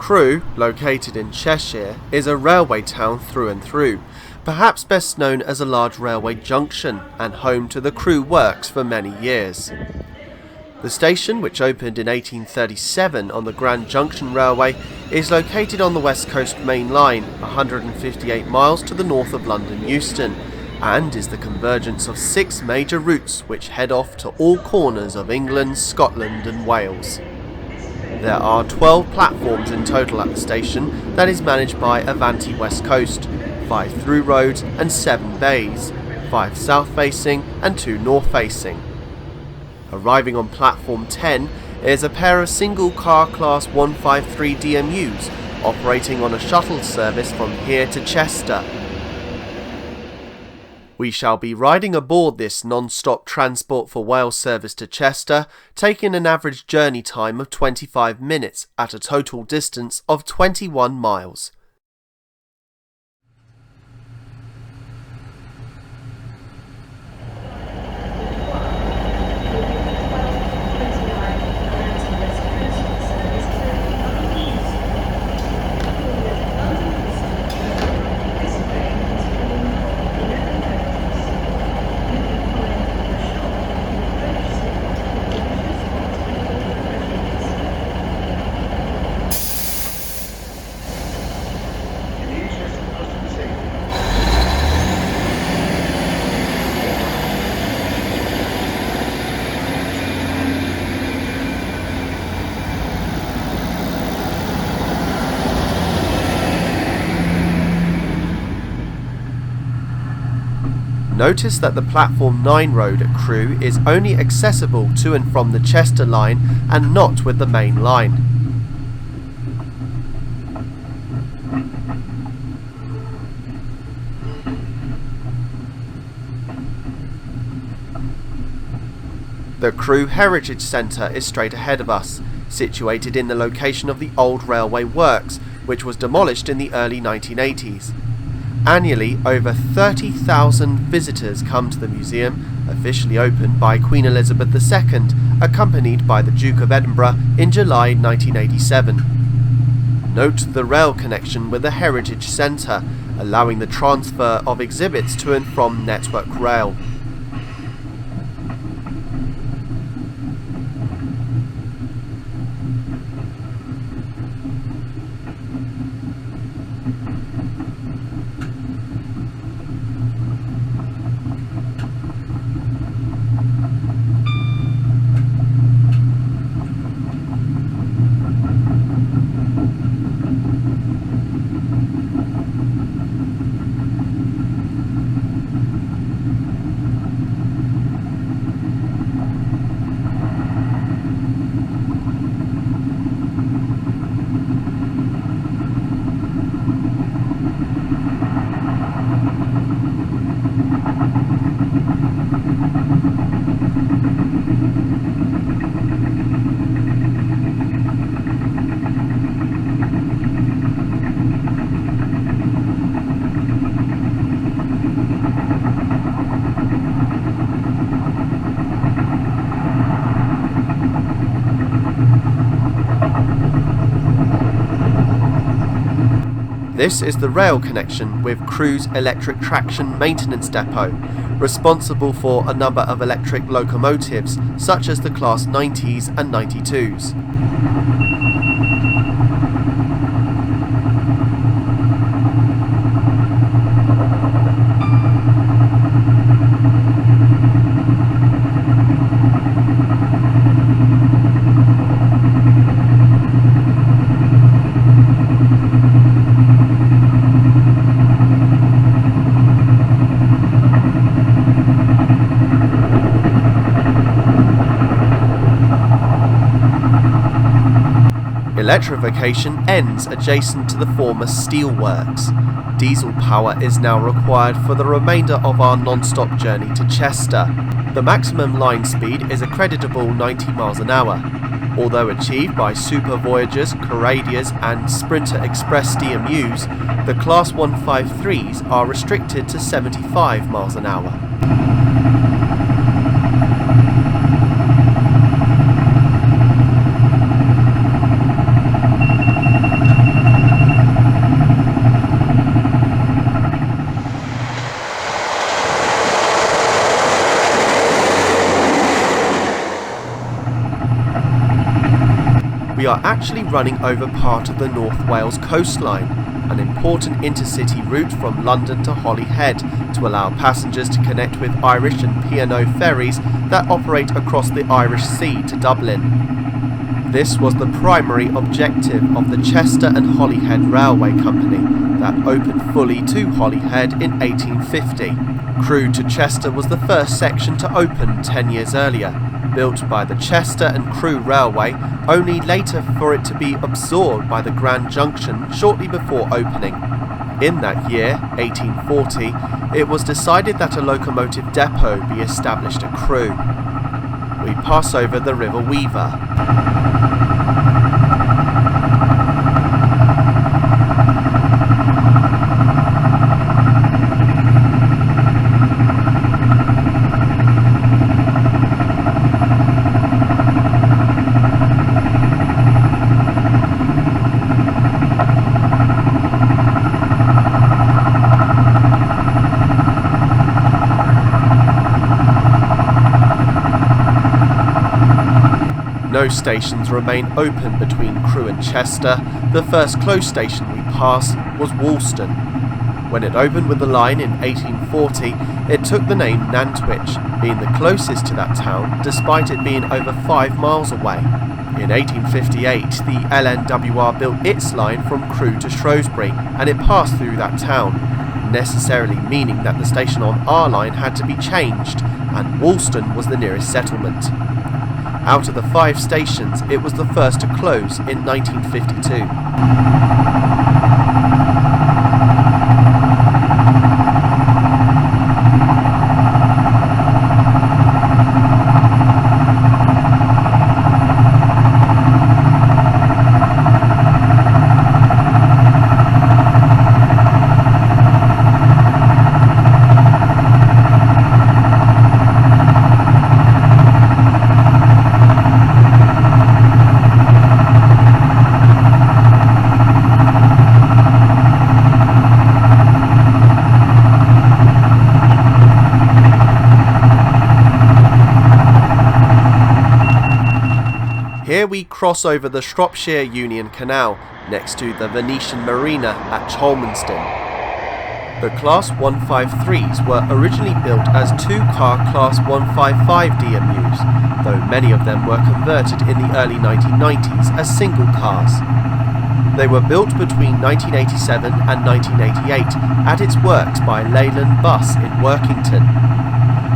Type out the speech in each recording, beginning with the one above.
Crewe, located in Cheshire, is a railway town through and through, perhaps best known as a large railway junction and home to the Crewe works for many years. The station, which opened in 1837 on the Grand Junction Railway, is located on the West Coast Main Line, 158 miles to the north of London Euston, and is the convergence of 6 major routes which head off to all corners of England, Scotland and Wales. There are 12 platforms in total at the station that is managed by Avanti West Coast, 5 through roads and 7 bays, 5 south facing and 2 north facing. Arriving on platform 10 is a pair of single car class 153 DMUs operating on a shuttle service from here to Chester. We shall be riding aboard this non-stop Transport for Wales service to Chester, taking an average journey time of 25 minutes at a total distance of 21 miles. Notice that the Platform 9 road at Crewe is only accessible to and from the Chester line and not with the main line. The Crewe Heritage Centre is straight ahead of us, situated in the location of the old railway works, which was demolished in the early 1980s. Annually, over 30,000 visitors come to the museum, officially opened by Queen Elizabeth II, accompanied by the Duke of Edinburgh in July 1987. Note the rail connection with the Heritage Centre, allowing the transfer of exhibits to and from Network Rail. This is the rail connection with Crewe's electric traction maintenance depot, responsible for a number of electric locomotives such as the Class 90s and 92s. Electrification ends adjacent to the former steelworks. Diesel power is now required for the remainder of our non-stop journey to Chester. The maximum line speed is a creditable 90 miles an hour. Although achieved by Super Voyagers, Corradias and Sprinter Express DMUs, the Class 153s are restricted to 75 miles an hour. we are actually running over part of the North Wales coastline, an important intercity route from London to Holyhead to allow passengers to connect with Irish and P&O ferries that operate across the Irish Sea to Dublin. This was the primary objective of the Chester and Holyhead Railway Company that opened fully to Holyhead in 1850. Crewe to Chester was the first section to open 10 years earlier, built by the Chester and Crewe Railway, only later for it to be absorbed by the Grand Junction shortly before opening. In that year, 1840, it was decided that a locomotive depot be established at Crewe. We pass over the River Weaver. No stations remain open between Crewe and Chester. The first close station we passed was Woolston. When it opened with the line in 1840, it took the name Nantwich, being the closest to that town despite it being over 5 miles away. In 1858, the LNWR built its line from Crewe to Shrewsbury, and it passed through that town, necessarily meaning that the station on our line had to be changed, and Woolston was the nearest settlement. Out of the 5 stations, it was the first to close in 1952. Here we cross over the Shropshire Union Canal next to the Venetian Marina at Cholmonston. The Class 153s were originally built as 2-car Class 155 DMUs, though many of them were converted in the early 1990s as single cars. They were built between 1987 and 1988 at its works by Leyland Bus in Workington.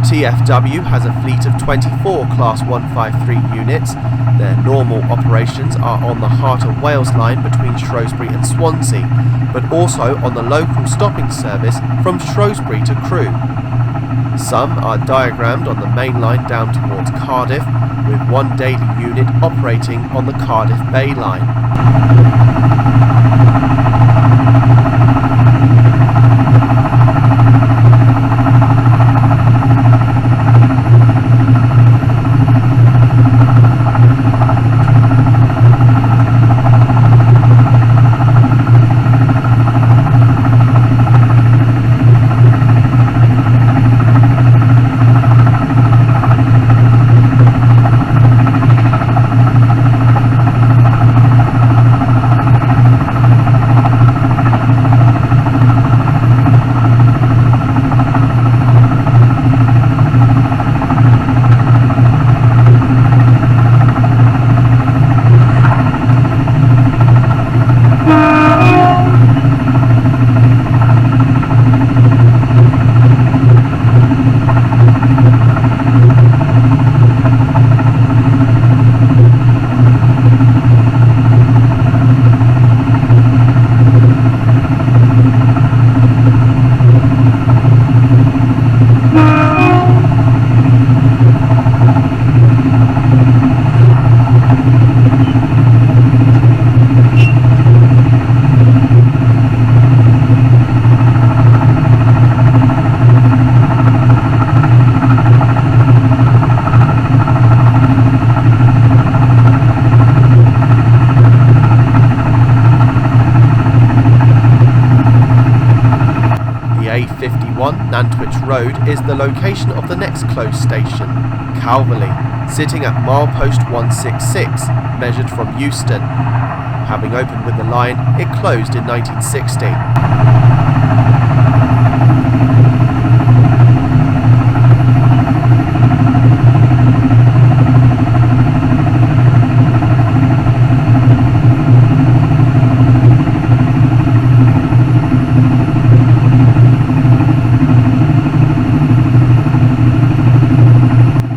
TfW has a fleet of 24 Class 153 units. Their normal operations are on the Heart of Wales line between Shrewsbury and Swansea, but also on the local stopping service from Shrewsbury to Crewe. Some are diagrammed on the main line down towards Cardiff, with one daily unit operating on the Cardiff Bay line. Nantwich Road is the location of the next close station, Calverley, sitting at milepost 166, measured from Euston. Having opened with the line, it closed in 1960.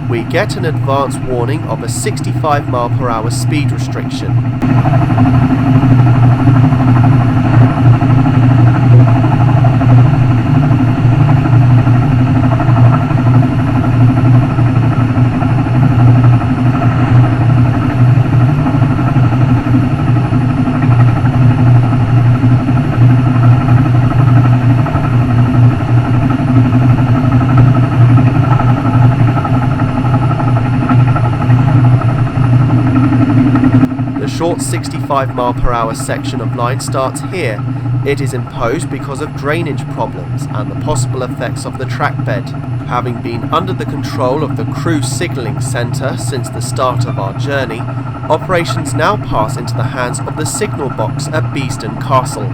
We get an advance warning of a 65 mph speed restriction. The short 65 mph section of line starts here. It is imposed because of drainage problems and the possible effects of the track bed. Having been under the control of the Crewe Signalling Centre since the start of our journey, operations now pass into the hands of the signal box at Beeston and Castle.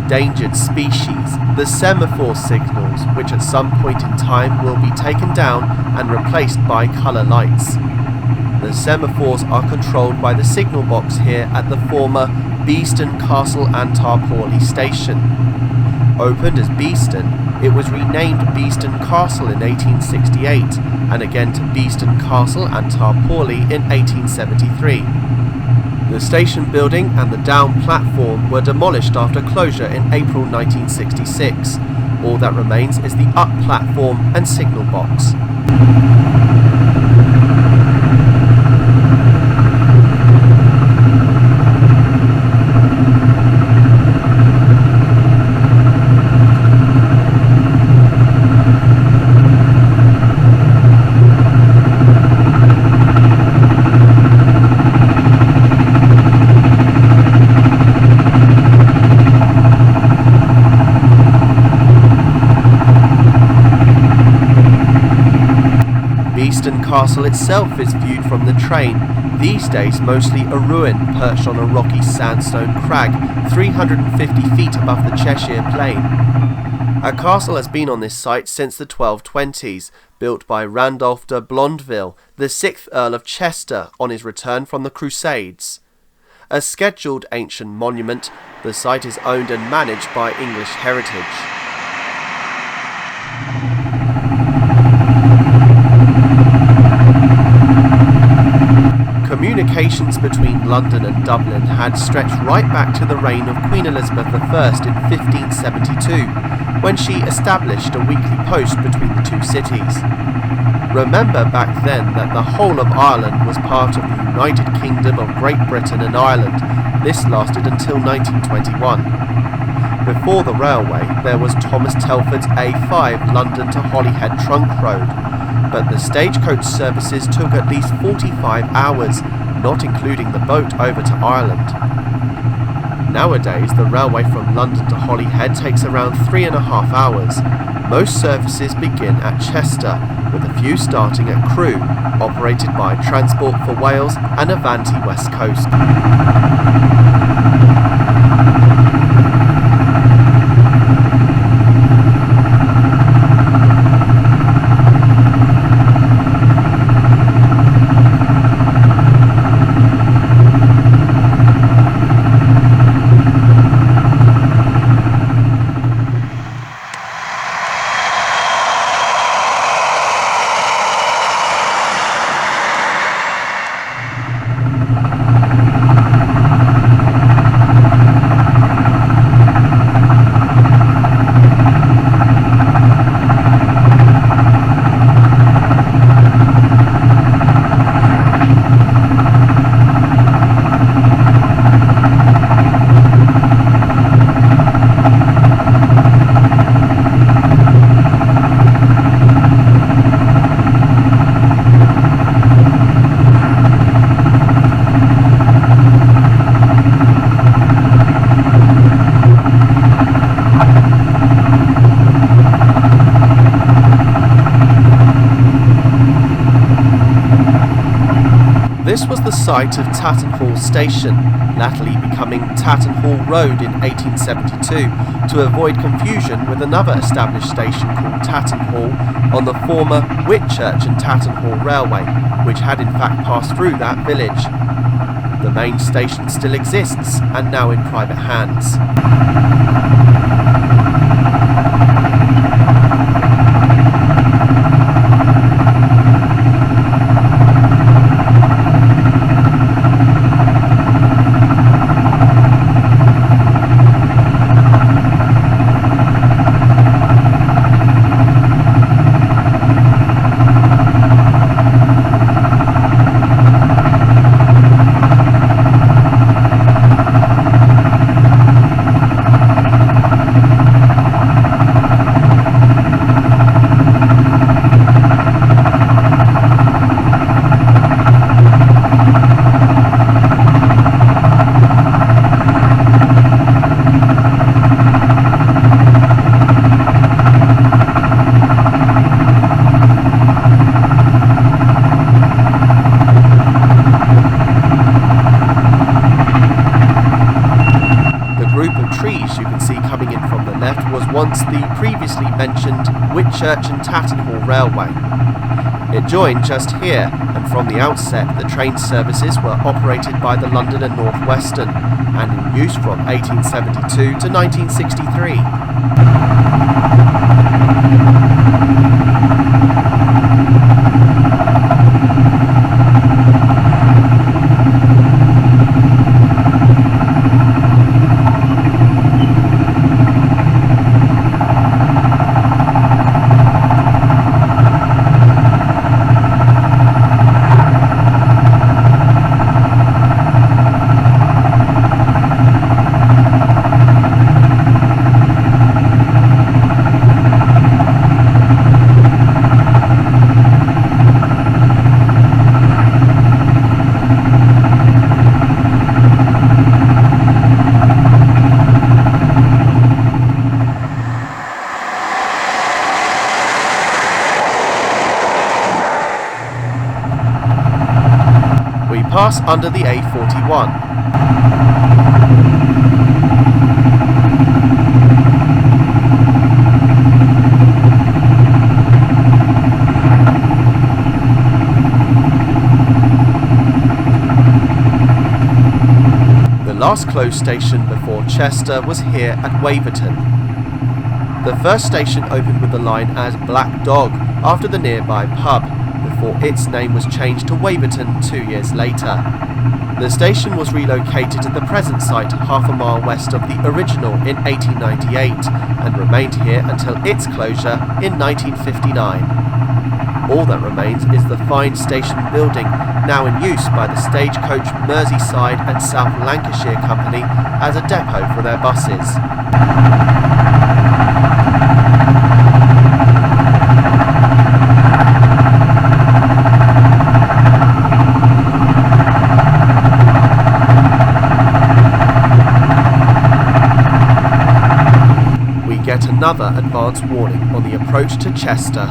Endangered species, the semaphore signals, which at some point in time will be taken down and replaced by colour lights. The semaphores are controlled by the signal box here at the former Beeston, Castle and Tarporley station. Opened as Beeston, it was renamed Beeston Castle in 1868 and again to Beeston Castle and Tarporley in 1873. The station building and the down platform were demolished after closure in April 1966. All that remains is the up platform and signal box. Beeston Castle itself is viewed from the train, these days mostly a ruin perched on a rocky sandstone crag 350 feet above the Cheshire Plain. A castle has been on this site since the 1220s, built by Randolph de Blondeville, the 6th Earl of Chester, on his return from the Crusades. A scheduled ancient monument, the site is owned and managed by English Heritage. Communications between London and Dublin had stretched right back to the reign of Queen Elizabeth I in 1572, when she established a weekly post between the two cities. Remember back then that the whole of Ireland was part of the United Kingdom of Great Britain and Ireland. This lasted until 1921. Before the railway, there was Thomas Telford's A5 London to Holyhead Trunk Road, but the stagecoach services took at least 45 hours, not including the boat over to Ireland. Nowadays, the railway from London to Holyhead takes around 3.5 hours. Most services begin at Chester, with a few starting at Crewe, operated by Transport for Wales and Avanti West Coast. This was the site of Tattenhall Station, latterly becoming Tattenhall Road in 1872 to avoid confusion with another established station called Tattenhall on the former Whitchurch and Tattenhall Railway, which had in fact passed through that village. The main station still exists and now in private hands. Once the previously mentioned Whitchurch and Tattenhall Railway. It joined just here, and from the outset the train services were operated by the London and North Western, and in use from 1872 to 1963. Pass under the A41. The last closed station before Chester was here at Waverton. The first station opened with the line as Black Dog after the nearby pub, before its name was changed to Waverton 2 years later. The station was relocated to the present site half a mile west of the original in 1898 and remained here until its closure in 1959. All that remains is the fine station building, now in use by the Stagecoach Merseyside and South Lancashire Company as a depot for their buses. Get another advance warning on the approach to Chester.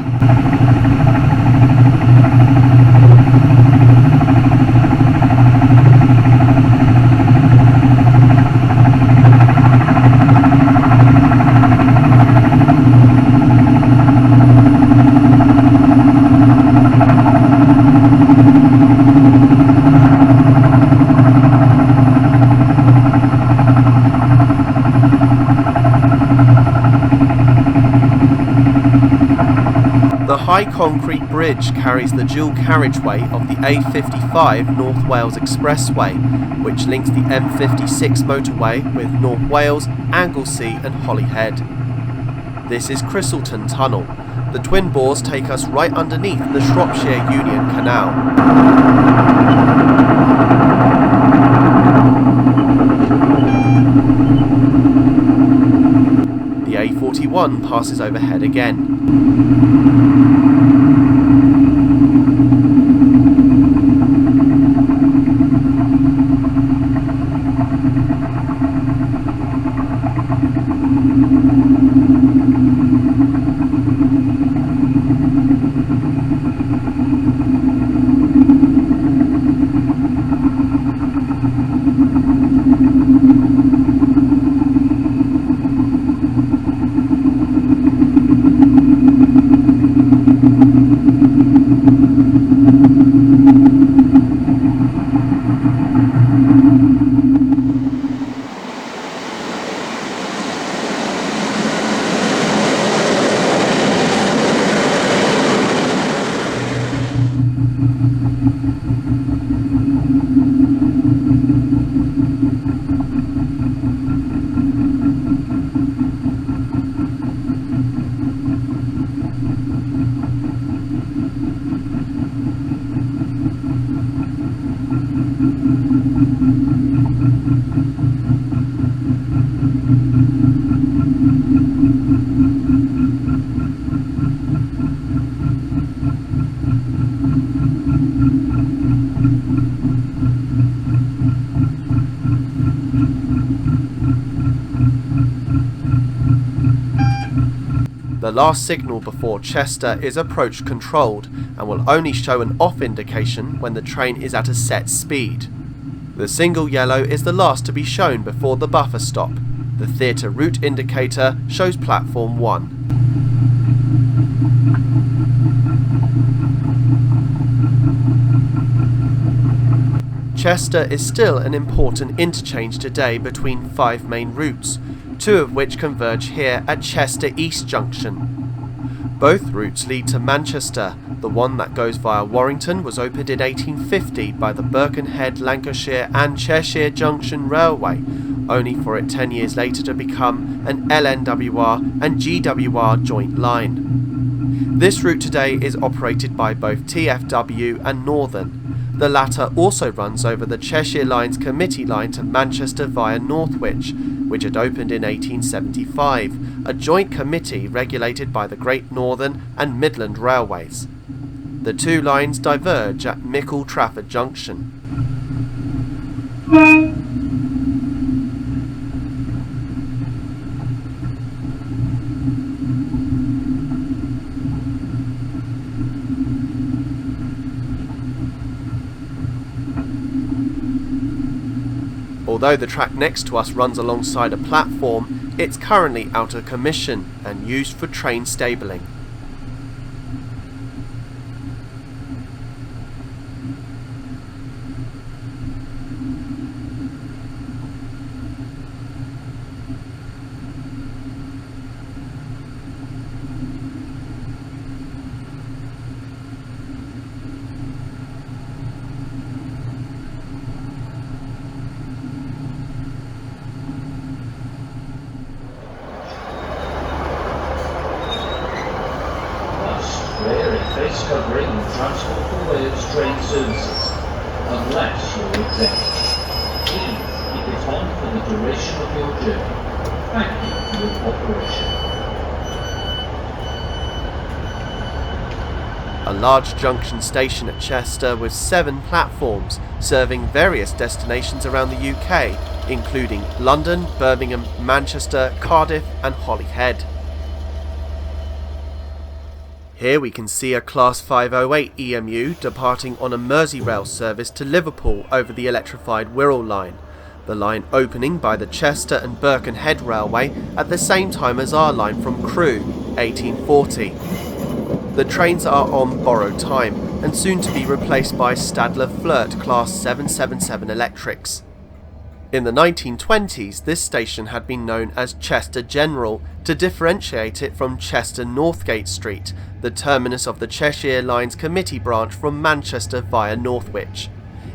The high concrete bridge carries the dual carriageway of the A55 North Wales Expressway, which links the M56 motorway with North Wales, Anglesey and Holyhead. This is Christleton Tunnel. The twin bores take us right underneath the Shropshire Union Canal. The A41 passes overhead again. last signal before Chester is approach controlled and will only show an off indication when the train is at a set speed. The single yellow is the last to be shown before the buffer stop. The theatre route indicator shows platform 1. Chester is still an important interchange today between 5 main routes, 2 of which converge here at Chester East Junction. Both routes lead to Manchester. The one that goes via Warrington was opened in 1850 by the Birkenhead, Lancashire and Cheshire Junction Railway, only for it 10 years later to become an LNWR and GWR joint line. This route today is operated by both TfW and Northern. The latter also runs over the Cheshire Line's committee line to Manchester via Northwich, which had opened in 1875, a joint committee regulated by the Great Northern and Midland Railways. The 2 lines diverge at Mickle Trafford Junction. Although the track next to us runs alongside a platform, it's currently out of commission and used for train stabling. Face covering will transport the Wales train services, unless you're exempt. Please keep it on for the duration of your journey. Thank you for your cooperation. A large junction station at Chester with 7 platforms, serving various destinations around the UK, including London, Birmingham, Manchester, Cardiff and Holyhead. Here we can see a Class 508 EMU departing on a Merseyrail service to Liverpool over the electrified Wirral line, the line opening by the Chester and Birkenhead Railway at the same time as our line from Crewe, 1840. The trains are on borrowed time and soon to be replaced by Stadler Flirt Class 777 electrics. In the 1920s, this station had been known as Chester General to differentiate it from Chester Northgate Street, the terminus of the Cheshire Line's committee branch from Manchester via Northwich.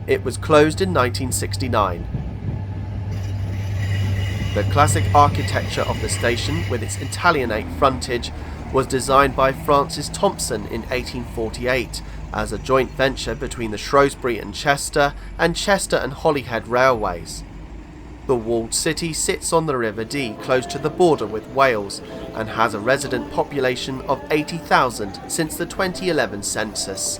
It was closed in 1969. The classic architecture of the station, with its Italianate frontage, was designed by Francis Thompson in 1848 as a joint venture between the Shrewsbury and Chester and Holyhead Railways. The walled city sits on the River Dee, close to the border with Wales, and has a resident population of 80,000 since the 2011 census.